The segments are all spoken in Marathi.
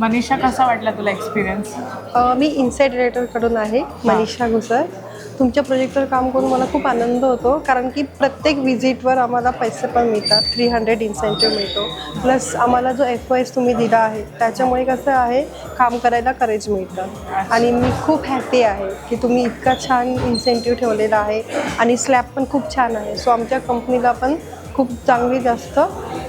मनीषा, कसा वाटला तुला एक्सपिरियन्स? मी इन्साईड एडिटरकडून आहे, मनीषा घुसर. तुमच्या प्रोजेक्टवर काम करून मला खूप आनंद होतो, कारण की प्रत्येक विजिटवर आम्हाला पैसे पण मिळतात. 300 इन्सेंटिव्ह मिळतो. प्लस आम्हाला जो FOS तुम्ही दिला आहे त्याच्यामुळे कसं आहे, काम करायला करेज मिळतं. आणि मी खूप हॅपी आहे की तुम्ही इतका छान इन्सेंटिव्ह ठेवलेला आहे आणि स्लॅब पण खूप छान आहे. सो आमच्या कंपनीला पण खूप चांगली जास्त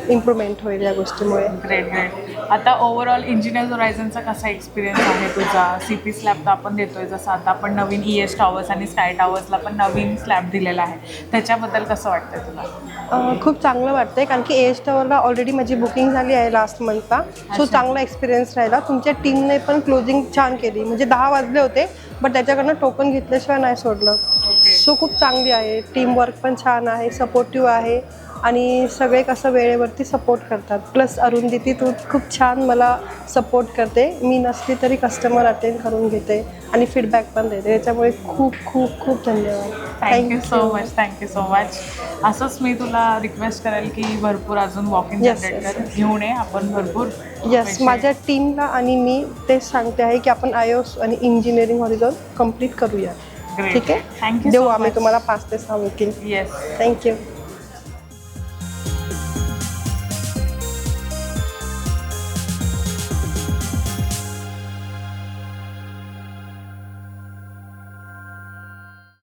इम्प्रूव्हमेंट होईल या गोष्टीमुळे. Great great. आता ओव्हरऑल इंजिनियर होरायझनचा कसा एक्सपिरियन्स आहे तुझा? CP स्लॅब तर आपण देतोय, जसं आता आपण नवीन ES टॉवर्स आणि स्काय टॉवर्सला पण नवीन स्लॅब दिलेला आहे, त्याच्याबद्दल कसं वाटतंय तुला? खूप चांगलं वाटतं आहे, कारण की AS टॉवरला ऑलरेडी माझी बुकिंग झाली आहे लास्ट मंथला. सो चांगला एक्सपिरियन्स राहिला. तुमच्या टीमने पण क्लोजिंग छान केली, म्हणजे 10 वाजले होते बट त्याच्याकडनं टोकन घेतल्याशिवाय नाही सोडलं. सो खूप चांगली आहे. टीमवर्क पण छान आहे, सपोर्टिव्ह आहे आणि सगळे कसं वेळेवरती सपोर्ट करतात. प्लस अरुंधती तू खूप छान मला सपोर्ट करते. मी नसली तरी कस्टमर अटेंड करून घेते आणि फीडबॅक पण देते. त्याच्यामुळे खूप खूप खूप धन्यवाद. Thank you so much. असंच मी तुला रिक्वेस्ट करेल की भरपूर अजून वॉक इन जनरेटर घेऊन ये, आपण भरपूर. यस, माझ्या टीमला आणि मी तेच सांगते आहे की आपण IOS आणि इंजिनिअरिंग हॉरिझॉन कंप्लीट करूया. ठीक आहे, थँक्यू. देऊ आम्ही तुम्हाला 5 ते 6 बुकिंग. येस. थँक्यू.